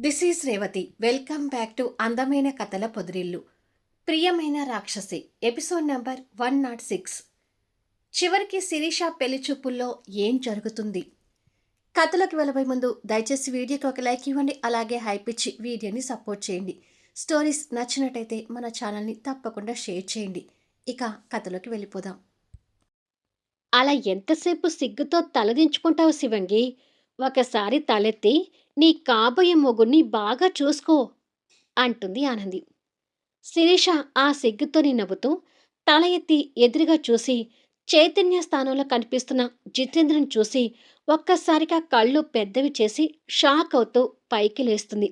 This is Revathi. Welcome back to అందమైన కథల పొదిరిల్లు. ప్రియమైన రాక్షసి ఎపిసోడ్ నంబర్ 106. చివరికి శిరీష పెళ్లి చూపుల్లో ఏం జరుగుతుంది? కథలోకి వెళ్ళబోయే ముందు దయచేసి వీడియోకి ఒక లైక్ ఇవ్వండి. అలాగే హైప్ ఇచ్చి వీడియోని సపోర్ట్ చేయండి. స్టోరీస్ నచ్చినట్టయితే మన ఛానల్ని తప్పకుండా షేర్ చేయండి. ఇక కథలోకి వెళ్ళిపోదాం. అలా ఎంతసేపు సిగ్గుతో తలదించుకుంటావు శివంగి? ఒకసారి తలెత్తి నీ కాబోయే మొగుణ్ణి బాగా చూసుకో అంటుంది ఆనంది. శిరీష ఆ సిగ్గుతోని నవ్వుతూ తల ఎత్తి ఎదురుగా చూసి చైతన్య స్థానంలో కనిపిస్తున్న జితేంద్రని చూసి ఒక్కసారిగా కళ్ళు పెద్దవి చేసి షాక్ అవుతూ పైకి లేస్తుంది.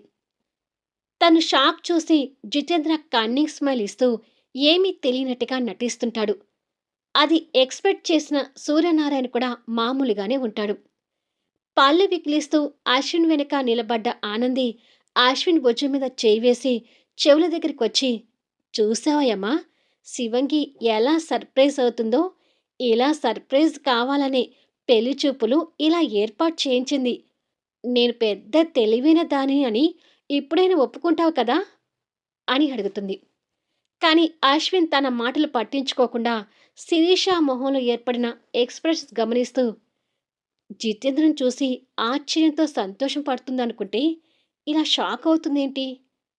తను షాక్ చూసి జితేంద్ర కన్నింగ్ స్మైల్ ఇస్తూ ఏమీ తెలియనట్టుగా నటిస్తుంటాడు. అది ఎక్స్‌పెక్ట్ చేసిన సూర్యనారాయణ కూడా మామూలుగానే ఉంటాడు. పళ్ళు వికిలిస్తూ అశ్విన్ వెనక నిలబడ్డ ఆనంది అశ్విన్ భుజం మీద చేయి వేసి చెవుల దగ్గరికొచ్చి, చూసావా శివంగి ఎలా సర్ప్రైజ్ అవుతుందో? ఇలా సర్ప్రైజ్ కావాలనే పెళ్లి చూపులు ఇలా ఏర్పాటు చేయించింది. నేను పెద్ద తెలివైన దానిని అని ఇప్పుడైనా ఒప్పుకుంటావు కదా అని అడుగుతుంది. కానీ అశ్విన్ తన మాటలు పట్టించుకోకుండా శిరీష మొహంలో ఏర్పడిన ఎక్స్‌ప్రెషన్స్ గమనిస్తూ జితేంద్రను చూసి ఆశ్చర్యంతో సంతోషం పడుతుందనుకుంటే ఇలా షాక్ అవుతుందేంటి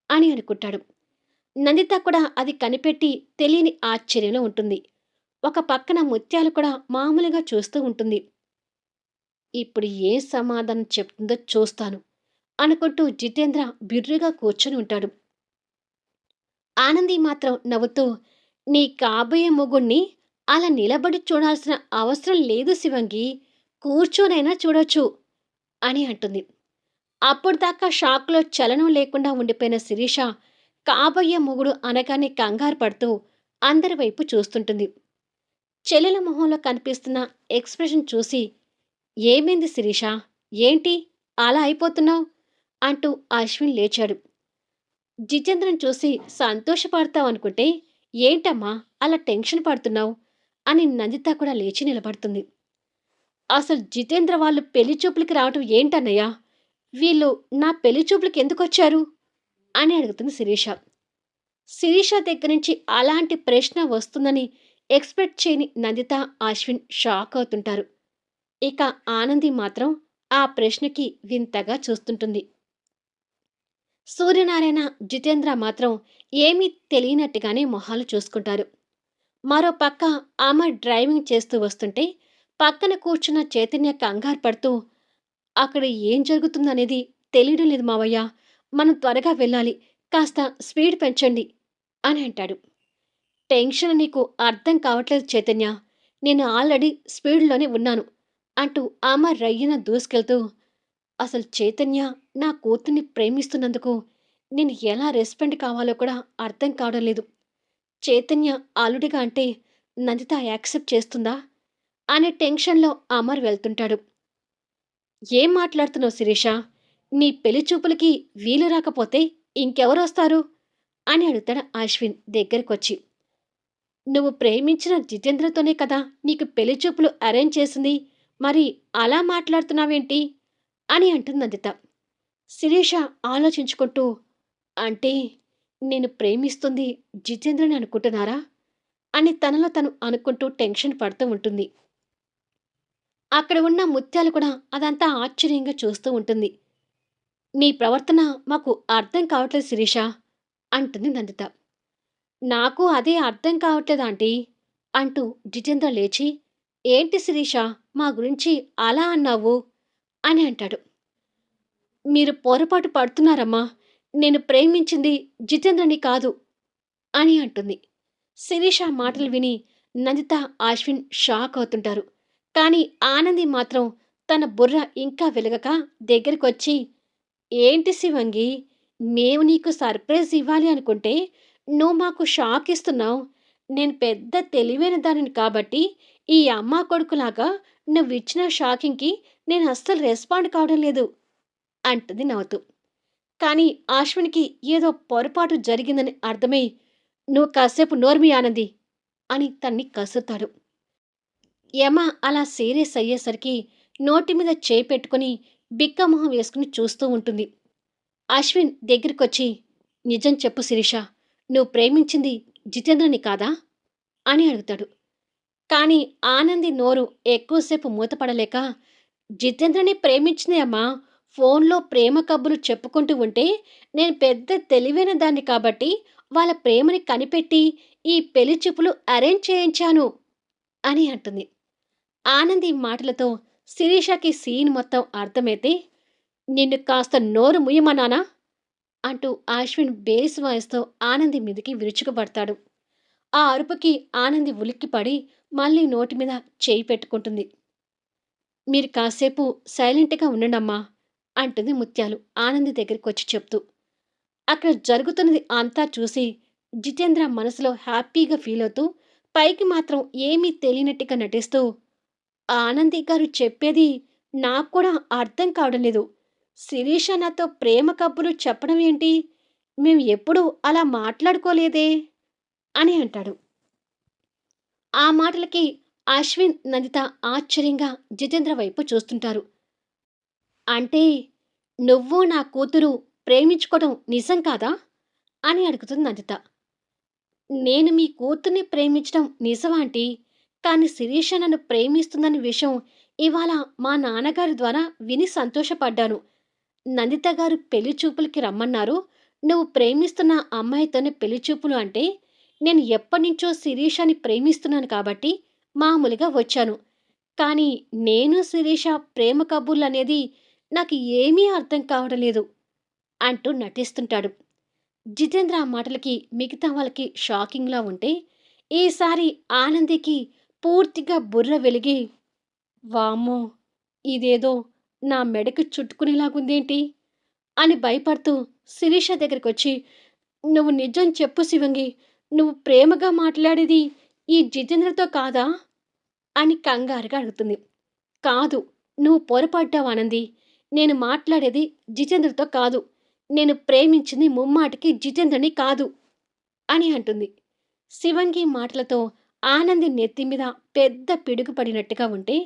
అని అనుకుంటాడు. నందిత కూడా అది కనిపెట్టి తెలియని ఆశ్చర్యంలో ఉంటుంది. ఒక పక్కన ముత్యాలు కూడా మామూలుగా చూస్తూ ఉంటుంది. ఇప్పుడు ఏ సమాధానం చెప్తుందో చూస్తాను అనుకుంటూ జితేంద్ర బిర్రుగా కూర్చొని ఉంటాడు. ఆనంది మాత్రం నవ్వుతూ, నీ కాబోయే మొగుణ్ణి అలా నిలబడి చూడాల్సిన అవసరం లేదు శివంగి, కూర్చోనైనా చూడొచ్చు అని అంటుంది. అప్పటిదాకా షాక్లో చలనం లేకుండా ఉండిపోయిన శిరీష కాబోయే మొగుడు అనగానే కంగారు పడుతూ అందరి వైపు చూస్తుంటుంది. చెల్లెల మొహంలో కనిపిస్తున్న ఎక్స్ప్రెషన్ చూసి, ఏమైంది శిరీష, ఏంటి అలా అయిపోతున్నావు అంటూ అశ్విన్ లేచాడు. జితేంద్రని చూసి సంతోషపడతావనుకుంటే ఏంటమ్మా అలా టెన్షన్ పడుతున్నావు అని నందిత కూడా లేచి నిలబడుతుంది. అసలు జితేంద్ర వాళ్ళు పెళ్లి చూపులకి రావటం ఏంటన్నయ్యా? వీళ్ళు నా పెళ్లి చూపులకి ఎందుకొచ్చారు అని అడుగుతుంది శిరీష. శిరీష దగ్గర నుంచి అలాంటి ప్రశ్న వస్తుందని ఎక్స్పెక్ట్ చేయని నందిత, అశ్విన్ షాక్ అవుతుంటారు. ఇక ఆనంది మాత్రం ఆ ప్రశ్నకి వింతగా చూస్తుంటుంది. సూర్యనారాయణ, జితేంద్ర మాత్రం ఏమీ తెలియనట్టుగానే మొహాలు చూసుకుంటారు. మరో పక్క అమర్ డ్రైవింగ్ చేస్తూ వస్తుంటే పక్కన కూర్చున్న చైతన్య కంగారు పడుతూ, అక్కడ ఏం జరుగుతుందనేది తెలియడం లేదు మావయ్య, మనం త్వరగా వెళ్ళాలి, కాస్త స్పీడ్ పెంచండి అని అంటాడు. టెన్షన్ నీకు అర్థం కావట్లేదు చైతన్య, నేను ఆల్రెడీ స్పీడ్లోనే ఉన్నాను అంటూ అమర్ రయ్యన దూసుకెళ్తూ, అసలు చైతన్య నా కూతుర్ని ప్రేమిస్తున్నందుకు నేను ఎలా రెస్పాండ్ కావాలో కూడా అర్థం కావడం లేదు. చైతన్య అల్లుడిగా అంటే నందిత యాక్సెప్ట్ చేస్తుందా అనే టెన్షన్లో అమర్ వెళ్తుంటాడు. ఏం మాట్లాడుతున్నావు శిరీష? నీ పెళ్లి చూపులకి వీలు రాకపోతే ఇంకెవరొస్తారు అని అడుగుతాడు అశ్విన్ దగ్గరికొచ్చి. నువ్వు ప్రేమించిన జితేంద్రతోనే కదా నీకు పెళ్లి చూపులు అరేంజ్ చేసింది, మరి అలా మాట్లాడుతున్నావేంటి అని అంటుంది నందిత. శిరీష ఆలోచించుకుంటూ, అంటే నేను ప్రేమిస్తుంది జితేంద్రని అనుకుంటున్నారా అని తనలో తను అనుకుంటూ టెన్షన్ పడుతూ ఉంటుంది. అక్కడ ఉన్న ముత్యాలు కూడా అదంతా ఆశ్చర్యంగా చూస్తూ ఉంటుంది. నీ ప్రవర్తన మాకు అర్థం కావట్లేదు శిరీష అంటుంది నందిత. నాకు అదే అర్థం కావట్లేదు ఆంటీ అంటూ జితేంద్ర లేచి, ఏంటి శిరీష మా గురించి అలా అన్నావు అని అంటాడు. మీరు పొరపాటు పడుతున్నారమ్మా, నేను ప్రేమించింది జితేంద్రని కాదు అని అంటుంది. శిరీష మాటలు విని నందిత, అశ్విన్ షాక్ అవుతుంటారు. కానీ ఆనంది మాత్రం తన బుర్ర ఇంకా వెలగక దగ్గరికొచ్చి, ఏంటి శివంగి, మేము నీకు సర్ప్రైజ్ ఇవ్వాలి అనుకుంటే నువ్వు మాకు షాక్ ఇస్తున్నావు. నేను పెద్ద తెలివైన దానిని కాబట్టి ఈ అమ్మా కొడుకులాగా నువ్విచ్చిన షాకింగ్‌కి నేను అస్సలు రెస్పాండ్ కావడం లేదు అంటుంది నవ్వుతూ. కానీ అశ్విన్‌కి ఏదో పొరపాటు జరిగిందని అర్థమై, నువ్వు కాసేపు నోర్మి ఆనంది అని తన్ని కసురుతాడు. యమ అలా సీరియస్ అయ్యేసరికి నోటి మీద చేయి పెట్టుకుని బిక్కమొహం వేసుకుని చూస్తూ ఉంటుంది. అశ్విన్ దగ్గరికొచ్చి, "నిజం చెప్పు శిరీష, నువ్వు ప్రేమించింది జితేంద్రని కాదా?" అని అడుగుతాడు. కానీ ఆనంది నోరు ఎక్కువసేపు మూతపడలేక, "జితేంద్రని ప్రేమించింది అమ్మా. ఫోన్‌లో ప్రేమ కబుర్లు చెప్పుకుంటూ ఉంటే, నేను పెద్ద తెలివైన దాన్ని కాబట్టి, వాళ్ళ ప్రేమని కనిపెట్టి, ఈ పెళ్లి చూపులు అరేంజ్ చేయించాను" అని అంటుంది. ఆనంది మాటలతో శిరీషకి సీన్ మొత్తం అర్థమైతే, "నిన్ను కాస్త నోరు ముయ్యమన్నానా?" అంటూ అశ్విన్ బేస్ వాయిస్‌తో ఆనంది మీదికి విరుచుకుపడతాడు. ఆ అరుపుకి ఆనంది ఉలిక్కిపడి మళ్ళీ నోటి మీద చేయి పెట్టుకుంటుంది. "మీరు కాసేపు సైలెంట్‌గా ఉండండమ్మా" అంటుంది ముత్యాలు ఆనంది దగ్గరికొచ్చి చెప్తూ. అక్కడ జరుగుతున్నది అంతా చూసి జితేంద్ర మనసులో హ్యాపీగా ఫీలవుతూ, పైకి మాత్రం ఏమీ తెలియనట్టుగా నటిస్తూ, "ఆనంది గారు చెప్పేది నాకు కూడా అర్థం కావడం లేదు. శిరీష నాతో ప్రేమ కబుర్లు చెప్పడం ఏంటి? మేము ఎప్పుడూ అలా మాట్లాడుకోలేదే" అని అంటాడు. ఆ మాటలకి అశ్విన్, నందిత ఆశ్చర్యంగా జితేంద్ర వైపు చూస్తుంటారు. "అంటే నువ్వు నా కూతురు ప్రేమించుకోవడం నిజం కాదా?" అని అడుగుతుంది నందిత. "నేను మీ కూతుర్ని ప్రేమించడం నిజం ఆంటీ. కానీ శిరీష నన్ను ప్రేమిస్తుందన్న విషయం ఇవాళ మా నాన్నగారి ద్వారా విని సంతోషపడ్డాను. నందిత గారు పెళ్లి చూపులకి రమ్మన్నారు. నువ్వు ప్రేమిస్తున్న అమ్మాయితోనే పెళ్లి చూపులు అంటే, నేను ఎప్పటినుంచో శిరీషని ప్రేమిస్తున్నాను కాబట్టి మామూలుగా వచ్చాను. కానీ నేను శిరీష ప్రేమ కబుర్లనేది నాకు ఏమీ అర్థం కావడం లేదు" అంటూ నటిస్తుంటాడు. జితేంద్ర ఆ మాటలకి మిగతా వాళ్ళకి షాకింగ్‌లా ఉంటే, ఈసారి ఆనందికి పూర్తిగా బుర్ర వెలిగి, "వామ్మో! ఇదేదో నా మెడకి చుట్టుకునేలాగుందేంటి?" అని భయపడుతూ శిరీష దగ్గరికొచ్చి, "నువ్వు నిజం చెప్పు శివంగి. నువ్వు ప్రేమగా మాట్లాడేది ఈ జితేంద్రతో కాదా?" అని కంగారుగా అడుగుతుంది. "కాదు. నువ్వు పొరపడ్డావు ఆనంది. నేను మాట్లాడేది జితేంద్రతో కాదు. నేను ప్రేమించింది ముమ్మాటికి జితేంద్రని కాదు" అని అంటుంది. శివంగి మాటలతో ఆనంది నెత్తి మీద పెద్ద పిడుగు పడినట్టుగా ఉంటే,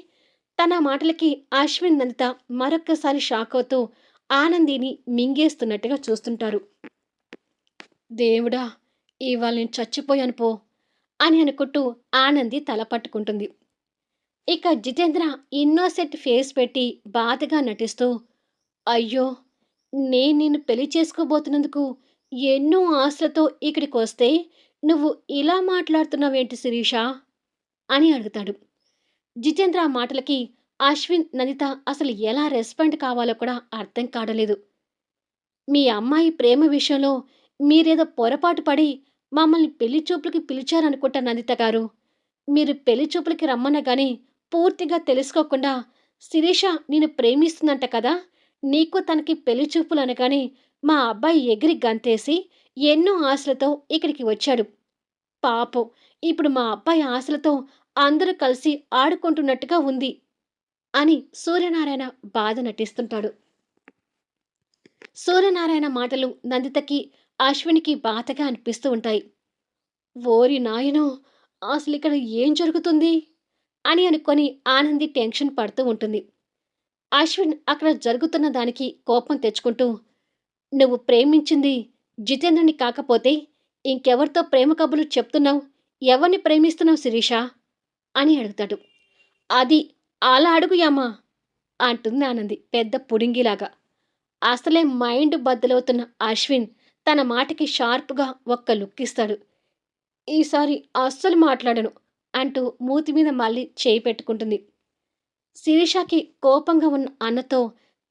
తన మాటలకి అశ్విన్, నందిత మరొక్కసారి షాకవుతూ ఆనందిని మింగేస్తున్నట్టుగా చూస్తుంటారు. "దేవుడా! ఇవాళ నేను చచ్చిపోయాను పో" అని అనుకుంటూ ఆనంది తల పట్టుకుంటుంది. ఇక జితేంద్ర ఇన్నోసెంట్ ఫేస్ పెట్టి బాధగా నటిస్తూ, "అయ్యో! నేను నిన్ను పెళ్లి చేసుకోబోతున్నందుకు ఎన్నో ఆశలతో ఇక్కడికొస్తే, నువ్వు ఇలా మాట్లాడుతున్నావేంటి శిరీష?" అని అడుగుతాడు. జితేంద్ర ఆ మాటలకి అశ్విన్, నందిత అసలు ఎలా రెస్పాండ్ కావాలో కూడా అర్థం కాడలేదు. "మీ అమ్మాయి ప్రేమ విషయంలో మీరేదో పొరపాటు పడి మమ్మల్ని పెళ్లి చూపులకి పిలిచారనుకుంటా నందిత గారు. మీరు పెళ్లి చూపులకి రమ్మన్నా గాని పూర్తిగా తెలుసుకోకుండా శిరీష నిన్ను ప్రేమిస్తుందంట కదా! నీకు తనకి పెళ్లి చూపులు అనగానే మా అబ్బాయి ఎగిరి గంతేసి ఎన్నో ఆశలతో ఇక్కడికి వచ్చాడు. పాపం ఇప్పుడు మా అబ్బాయి ఆశలతో అందరూ కలిసి ఆడుకుంటున్నట్టుగా ఉంది" అని సూర్యనారాయణ బాధ నటిస్తుంటాడు. సూర్యనారాయణ మాటలు నందితకి, అశ్వినికి బాధగా అనిపిస్తూ ఉంటాయి. "ఓరి నాయనో! అసలిక్కడ ఏం జరుగుతుంది?" అని అనుకొని ఆనంది టెన్షన్ పడుతూ ఉంటుంది. అశ్విన్ అక్కడ జరుగుతున్న దానికి కోపం తెచ్చుకుంటూ, "నువ్వు ప్రేమించింది జితేంద్రని కాకపోతే ఇంకెవరితో ప్రేమ కబుర్లు చెప్తున్నావు? ఎవరిని ప్రేమిస్తున్నావు శిరీష?" అని అడుగుతాడు. "అది అలా అడుగు యామా" అంటుంది ఆనంది పెద్ద పుడింగిలాగా. అసలే మైండ్ బద్దలవుతున్న అశ్విన్ తన మాటకి షార్ప్‌గా ఒక్క లుక్కిస్తాడు. "ఈసారి అస్సలు మాట్లాడను" అంటూ మూతి మీద మళ్ళీ చేయి పెట్టుకుంటుంది. శిరీషకి కోపంగా ఉన్న అన్నతో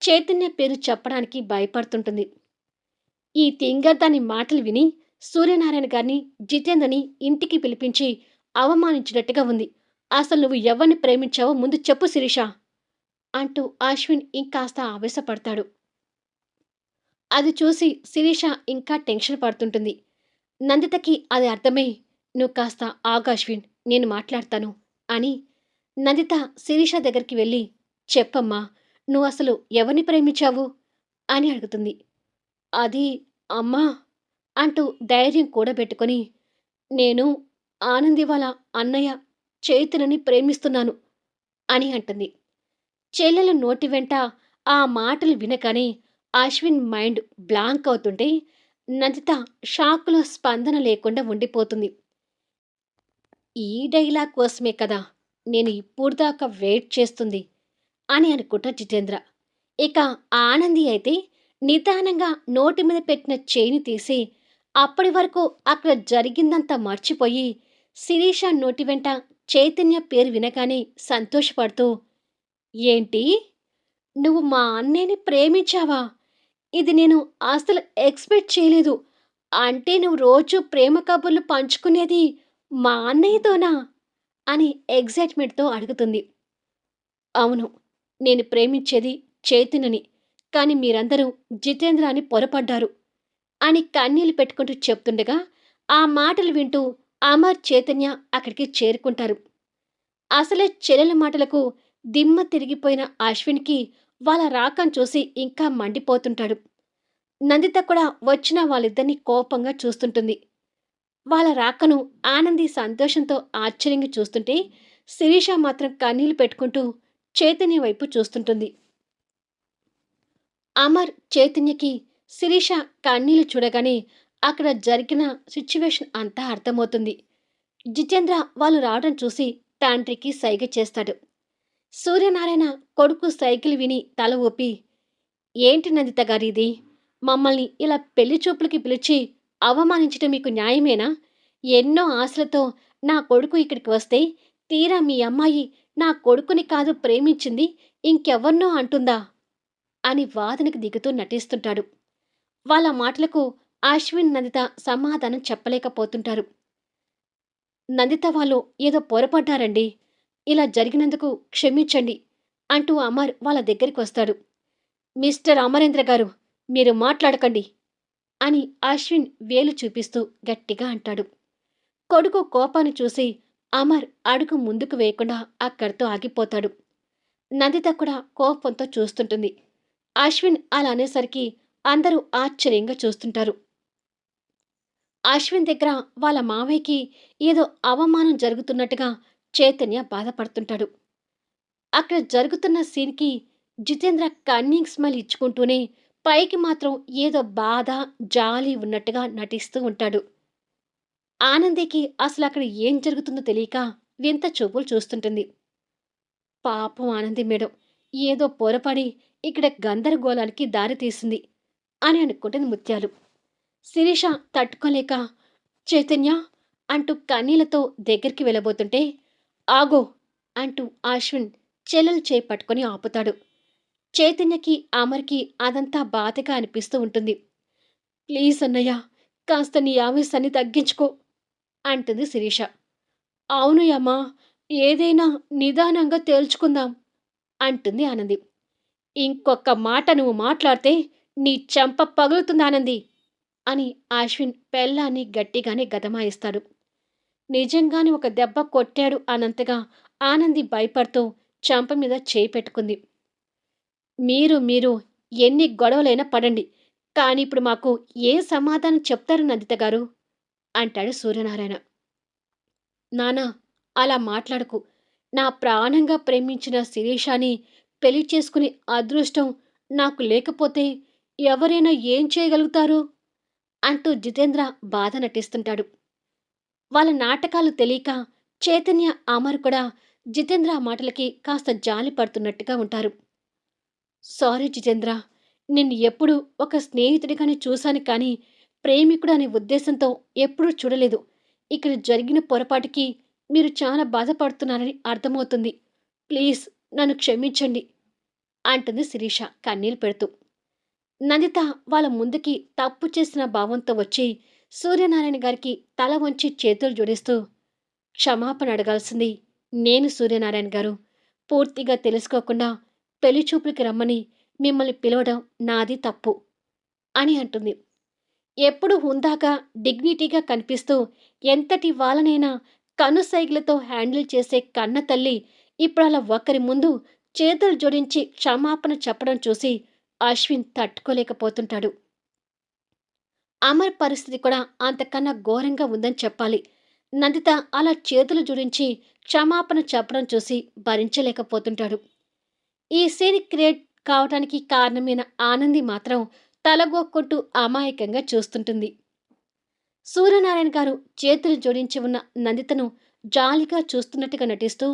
చైతన్య పేరు చెప్పడానికి భయపడుతుంటుంది. ఈ తింగర్దాని మాటలు విని సూర్యనారాయణ గారిని, జితేంద్రని ఇంటికి పిలిపించి అవమానించినట్టుగా ఉంది. "అసలు నువ్వు ఎవరిని ప్రేమించావో ముందు చెప్పు శిరీష" అంటూ అశ్విన్ ఇంకాస్త ఆవేశపడతాడు. అది చూసి శిరీష ఇంకా టెన్షన్ పడుతుంటుంది. నందితకి అది అర్థమై, "నువ్వు కాస్త ఆగు అశ్విన్, నేను మాట్లాడతాను" అని నందిత శిరీష దగ్గరికి వెళ్ళి, "చెప్పమ్మా, నువ్వసలు ఎవరిని ప్రేమించావు?" అని అడుగుతుంది. "అది అమ్మా" అంటూ ధైర్యం కూడబెట్టుకొని, "నేను ఆనంది వాళ్ళ అన్నయ్య చైతన్యని ప్రేమిస్తున్నాను" అని అంటుంది. చెల్లెల నోటి వెంట ఆ మాటలు వినగానే అశ్విన్ మైండ్ బ్లాంక్ అవుతుంటే నందిత షాక్‌లో స్పందన లేకుండా ఉండిపోతుంది. ఈ డైలాగ్ కోసమే కదా నేను ఇప్పుడు దాకా వెయిట్ చేస్తుంది అని అనుకుంటా జితేంద్ర. ఇక ఆనంది అయితే నిదానంగా నోటి మీద పెట్టిన చేయిని తీసి అప్పటి వరకు అక్కడ జరిగిందంతా మర్చిపోయి శిరీష నోటి వెంట చైతన్య పేరు వినగానే సంతోషపడుతూ, ఏంటి, నువ్వు మా అన్నయ్యని ప్రేమించావా? ఇది నేను అసలు ఎక్స్‌పెక్ట్ చేయలేదు. అంటే నువ్వు రోజు ప్రేమ కబుర్లు పంచుకునేది మా అన్నయ్యతోనా? అని ఎక్సైట్‌మెంట్‌తో అడుగుతుంది. అవును. నేను ప్రేమించేది చైతన్యని. కానీ మీరందరూ జితేంద్ర అని పొరపడ్డారు అని కన్నీళ్లు పెట్టుకుంటూ చెప్తుండగా, ఆ మాటలు వింటూ అమర్, చైతన్య అక్కడికి చేరుకుంటారు. అసలే చెల్లెలి మాటలకు దిమ్మ తిరిగిపోయిన అశ్విన్‌కి వాళ్ళ రాకను చూసి ఇంకా మండిపోతుంటాడు. నందిత కూడా వచ్చిన వాళ్ళిద్దరిని కోపంగా చూస్తుంటుంది. వాళ్ళ రాకను ఆనంది సంతోషంతో ఆశ్చర్యంగా చూస్తుంటే, శిరీష మాత్రం కన్నీళ్లు పెట్టుకుంటూ చైతన్య వైపు చూస్తుంటుంది. అమర్, చైతన్యకి శిరీష కన్నీళ్లు చూడగానే అక్కడ జరిగిన సిచ్యువేషన్ అంతా అర్థమవుతుంది. జితేంద్ర వాళ్ళు రావడం చూసి తండ్రికి సైగ చేస్తాడు. సూర్యనారాయణ కొడుకు సైకిల్ విని తల ఊపి, ఏంటి నందిత గారిది? మమ్మల్ని ఇలా పెళ్లి చూపులకి పిలిచి అవమానించటం మీకు న్యాయమేనా? ఎన్నో ఆశలతో నా కొడుకు ఇక్కడికి వస్తే తీరా మీ అమ్మాయి నా కొడుకుని కాదు ప్రేమించింది ఇంకెవ్వరినో అంటుందా? అని వాదనకు దిగుతూ నటిస్తుంటాడు. వాళ్ళ మాటలకు అశ్విన్, నందిత సమాధానం చెప్పలేకపోతుంటారు. నందిత వాళ్ళు ఏదో పొరపడ్డారండి. ఇలా జరిగినందుకు క్షమించండి అంటూ అమర్ వాళ్ళ దగ్గరికి వస్తాడు. మిస్టర్ అమరేంద్ర గారు, మీరు మాట్లాడకండి అని అశ్విన్ వేలు చూపిస్తూ గట్టిగా అంటాడు. కొడుకు కోపాన్ని చూసి అమర్ అడుగు ముందుకు వేయకుండా అక్కడితో ఆగిపోతాడు. నందిత కూడా కోపంతో చూస్తుంటుంది. అశ్విన్ అలా అనేసరికి అందరూ ఆశ్చర్యంగా చూస్తుంటారు. అశ్విన్ దగ్గర వాళ్ళ మావయ్యకి ఏదో అవమానం జరుగుతున్నట్టుగా చైతన్య బాధపడుతుంటాడు. అక్కడ జరుగుతున్న సీన్‌కి జితేంద్ర కన్నింగ్ స్మైల్ ఇచ్చుకుంటూనే పైకి మాత్రం ఏదో బాధ, జాలి ఉన్నట్టుగా నటిస్తూ ఉంటాడు. ఆనందికి అసలక్కడ ఏం జరుగుతుందో తెలియక వింత చూపులు చూస్తుంటుంది. పాపం ఆనంది మేడం ఏదో పొరపడి ఇక్కడ గందరగోళానికి దారి తీసింది అని అనుకుంటుంది ముత్యాలు. శిరీష తట్టుకోలేక చైతన్య అంటూ కన్నీళ్లతో దగ్గరికి వెళ్ళబోతుంటే, ఆగో అంటూ అశ్విన్ చెల్లెలు చేయి పట్టుకొని ఆపుతాడు. చైతన్యకి, అమర్కి అదంతా బాధగా అనిపిస్తూ ఉంటుంది. ప్లీజ్ అన్నయ్య, కాస్త నీ ఆవేశాన్ని తగ్గించుకో అంటుంది శిరీష. అవును యమ్మా, ఏదైనా నిదానంగా తేల్చుకుందాం అంటుంది ఆనంది. ఇంకొక్క మాట నువ్వు మాట్లాడితే నీ చెంప పగులుతుంది ఆనంది అని అశ్విన్ పెళ్ళాన్ని గట్టిగానే గదమాయిస్తాడు. నిజంగానే ఒక దెబ్బ కొట్టాడు అన్నంతగా ఆనంది భయపడుతూ చెంప మీద చేయి పెట్టుకుంది. మీరు ఎన్ని గొడవలైనా పడండి, కానీ ఇప్పుడు మాకు ఏం సమాధానం చెప్తారు నందిత గారు అంటాడు సూర్యనారాయణ. నానా, అలా మాట్లాడకు. నా ప్రాణంగా ప్రేమించిన శిరీషాని పెళ్లి చేసుకునే అదృష్టం నాకు లేకపోతే ఎవరైనా ఏం చేయగలుగుతారు అంటూ జితేంద్ర బాధ నటిస్తుంటాడు. వాళ్ళ నాటకాలు తెలియక చైతన్య, అమర్ కూడా జితేంద్ర మాటలకి కాస్త జాలి పడుతున్నట్టుగా ఉంటారు. సారీ జితేంద్ర, నిన్ను ఎప్పుడూ ఒక స్నేహితుడిగానే చూశాను కానీ ప్రేమికుడు అనే ఉద్దేశంతో ఎప్పుడూ చూడలేదు. ఇక్కడ జరిగిన పొరపాటుకి మీరు చాలా బాధపడుతున్నారని అర్థమవుతుంది. ప్లీజ్ నన్ను క్షమించండి అంటుంది శిరీష కన్నీళ్లు పెడుతూ. నందిత వాళ్ళ ముందుకి తప్పు చేసిన భావంతో వచ్చి సూర్యనారాయణ గారికి తల వంచి చేతులు జోడిస్తూ, క్షమాపణ అడగాల్సింది నేను సూర్యనారాయణ గారు. పూర్తిగా తెలుసుకోకుండా పెళ్లి చూపులకి రమ్మని మిమ్మల్ని పిలవడం నాది తప్పు అని అంటుంది. ఎప్పుడు హుందాగా, డిగ్నిటీగా కనిపిస్తూ ఎంతటి వాళ్ళనైనా కనుసైగలతో హ్యాండిల్ చేసే కన్న తల్లి ఇప్పుడు అలా ఒకరి ముందు చేతులు జోడించి క్షమాపణ చెప్పడం చూసి అశ్విన్ తట్టుకోలేకపోతుంటాడు. అమర్ పరిస్థితి కూడా అంతకన్నా ఘోరంగా ఉందని చెప్పాలి. నందిత అలా చేతులు జోడించి క్షమాపణ చెప్పడం చూసి భరించలేకపోతుంటాడు. ఈ సీన్ కావటానికి కారణమైన ఆనంది మాత్రం తలగొక్కుంటూ అమాయకంగా చూస్తుంటుంది. సూర్యనారాయణ గారు చేతులు జోడించి ఉన్న నందితను జాలిగా చూస్తున్నట్టుగా నటిస్తూ,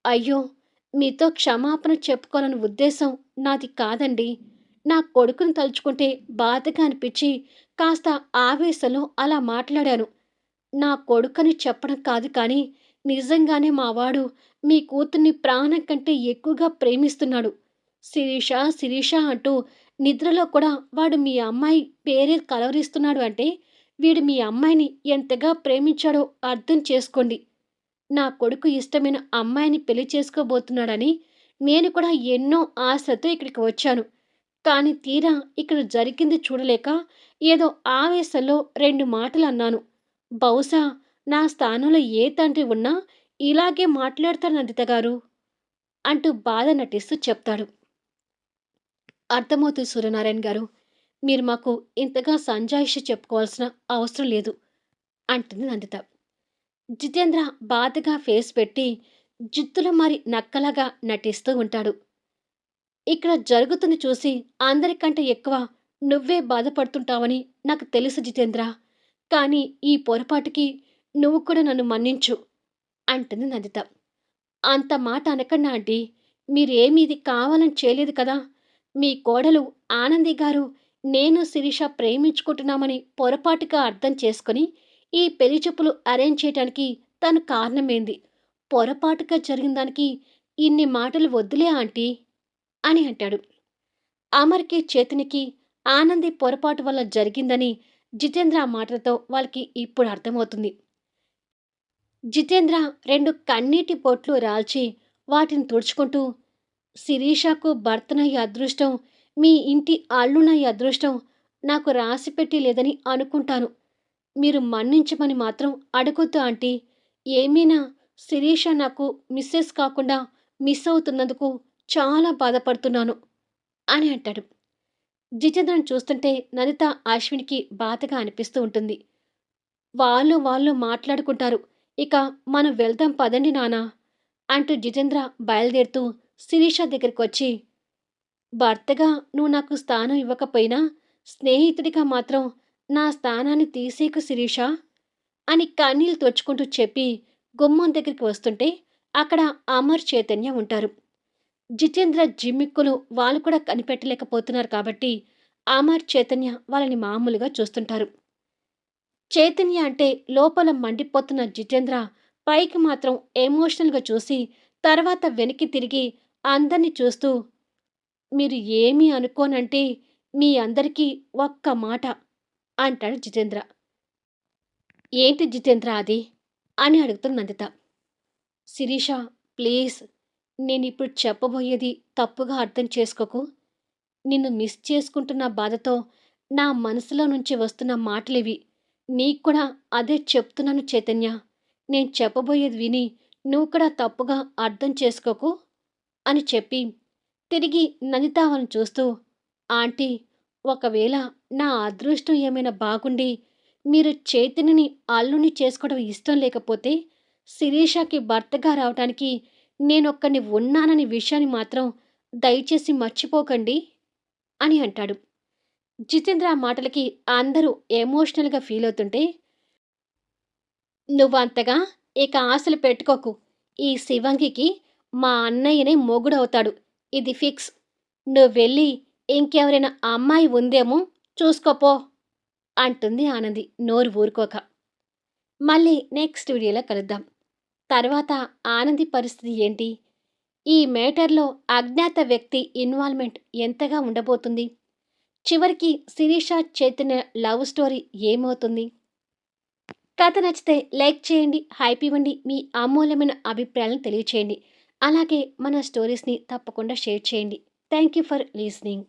అయ్యో! మీతో క్షమాపణ చెప్పుకోవాలన్న ఉద్దేశం నాది కాదండి. నా కొడుకుని తలుచుకుంటే బాధగా అనిపిచ్చి కాస్త ఆవేశంలో అలా మాట్లాడాను. నా కొడుకని చెప్పడం కాదు కానీ, నిజంగానే మా వాడు మీ కూతుర్ని ప్రాణం కంటే ఎక్కువగా ప్రేమిస్తున్నాడు. శిరీష, శిరీష అంటూ నిద్రలో కూడా వాడు మీ అమ్మాయి పేరే కలవరిస్తున్నాడు అంటే, వీడు మీ అమ్మాయిని ఎంతగా ప్రేమించాడో అర్థం చేసుకోండి. నా కొడుకు ఇష్టమైన అమ్మాయిని పెళ్లి చేసుకోబోతున్నాడని నేను కూడా ఎన్నో ఆశతో ఇక్కడికి వచ్చాను. కానీ తీరా ఇక్కడ జరిగింది చూడలేక ఏదో ఆవేశంలో 2 మాటలు అన్నాను. బహుశా నా స్థానంలో ఏ తండ్రి ఉన్నా ఇలాగే మాట్లాడతాడు నందిత గారు అంటూ బాధ నటిస్తూ చెప్తాడు. అర్థమవుతుంది సూర్యనారాయణ గారు. మీరు మాకు ఇంతగా సంజాయిషి చెప్పుకోవాల్సిన అవసరం లేదు అంటుంది నందిత. జితేంద్ర బాధగా ఫేస్ పెట్టి జిత్తుల మారి నక్కలాగా నటిస్తూ ఉంటాడు. ఇక్కడ జరుగుతుంది చూసి అందరికంటే ఎక్కువ నువ్వే బాధపడుతుంటావని నాకు తెలుసు జితేంద్ర. కానీ ఈ పొరపాటుకి నువ్వు కూడా నన్ను మన్నించు అంటుంది నందిత. అంత మాట అనకండి ఆంటీ. మీరేమీ ఇది కావాలని చేయలేదు కదా. మీ కోడలు ఆనంది గారు నేను శిరీష ప్రేమించుకుంటున్నామని పొరపాటుగా అర్థం చేసుకొని ఈ పెళ్లి చూపులు అరేంజ్ చేయడానికి తను కారణమైంది. పొరపాటుగా జరిగిన దానికి ఇన్ని మాటలు వద్దులే ఆంటీ అని అంటాడు. అమర్‌కి, చేతనికి ఆనంది పొరపాటు వల్ల జరిగిందని జితేంద్ర ఆ మాటలతో వాళ్ళకి ఇప్పుడు అర్థమవుతుంది. జితేంద్ర 2 కన్నీటి బొట్లు రాల్చి వాటిని తుడుచుకుంటూ, శిరీషకు భర్తనయ్యే అదృష్టం, మీ ఇంటి అల్లునయ్యే అదృష్టం నాకు రాసిపెట్టి లేదని అనుకుంటాను. మీరు మన్నించమని మాత్రం అడగొద్దు ఆంటీ. ఏమైనా శిరీష నాకు మిసెస్ కాకుండా మిస్ అవుతున్నందుకు చాలా బాధపడుతున్నాను అని అంటాడు. జితేంద్రను చూస్తుంటే ననిత, అశ్వినికి బాధగా అనిపిస్తూ ఉంటుంది. వాళ్ళు మాట్లాడుకుంటారు. ఇక మనం వెళ్దాం పదండి నాన్న అంటూ జితేంద్ర బయలుదేరుతూ శిరీష దగ్గరికొచ్చి, భర్తగా నువ్వు నాకు స్థానం ఇవ్వకపోయినా స్నేహితుడిగా మాత్రం నా స్థానాన్ని తీసేకు శిరీష అని కన్నీళ్లు తుడుచుకుంటూ చెప్పి గుమ్మం దగ్గరికి వస్తుంటే అక్కడ అమర్, చైతన్య ఉంటారు. జితేంద్ర జిమ్మిక్కులు వాళ్ళు కూడా కనిపెట్టలేకపోతున్నారు కాబట్టి అమర్, చైతన్య వాళ్ళని మామూలుగా చూస్తుంటారు. చైతన్య అంటే లోపల మండిపోతున్న జితేంద్ర పైకి మాత్రం ఎమోషనల్‌గా చూసి తర్వాత వెనక్కి తిరిగి అందరిని చూస్తూ, మీరు ఏమీ అనుకోనంటే మీ అందరికీ ఒక్క మాట అంటాడు జితేంద్ర. ఏంటి జితేంద్ర అది అని అడుగుతుంది నందిత. శిరీష, ప్లీజ్, నేనిప్పుడు చెప్పబోయేది తప్పుగా అర్థం చేసుకోకు. నిన్ను మిస్ చేసుకుంటున్న బాధతో నా మనసులో నుంచి వస్తున్న మాటలివి. నీకు కూడా అదే చెప్తున్నాను చైతన్య. నేను చెప్పబోయేది విని నువ్వు కూడా తప్పుగా అర్థం చేసుకోకు అని చెప్పి తిరిగి నందిత వాళ్ళని చూస్తూ, ఆంటీ, ఒకవేళ నా అదృష్టం ఏమైనా బాగుండి మీరు చైతన్యని అల్లుని చేసుకోవడం ఇష్టం లేకపోతే శిరీషకి భర్తగా రావటానికి నేనొక్కడిని ఉన్నాననే విషయాన్ని మాత్రం దయచేసి మర్చిపోకండి అని అంటాడు. జితేంద్ర ఆ మాటలకి అందరూ ఎమోషనల్‌గా ఫీల్ అవుతుంటే, నువ్వంతగా ఇక ఆశలు పెట్టుకోకు. ఈ శివంగికి మా అన్నయ్యనే మొగుడవుతాడు. ఇది ఫిక్స్. నువ్వెళ్ళి ఇంకెవరైనా అమ్మాయి ఉందేమో చూసుకోపో అంటుంది ఆనంది నోరు ఊరుకోక. మళ్ళీ నెక్స్ట్ వీడియోలో కలుద్దాం. తర్వాత ఆనంది పరిస్థితి ఏంటి? ఈ మేటర్‌లో అజ్ఞాత వ్యక్తి ఇన్వాల్వ్‌మెంట్ ఎంతగా ఉండబోతుంది? చివరికి శిరీష, చైతన్య లవ్ స్టోరీ ఏమవుతుంది? కథ నచ్చితే లైక్ చేయండి, హైప్ ఇవ్వండి, మీ అమూల్యమైన అభిప్రాయాలను తెలియచేయండి. అలాగే మన స్టోరీస్‌ని తప్పకుండా షేర్ చేయండి. Thank you for listening.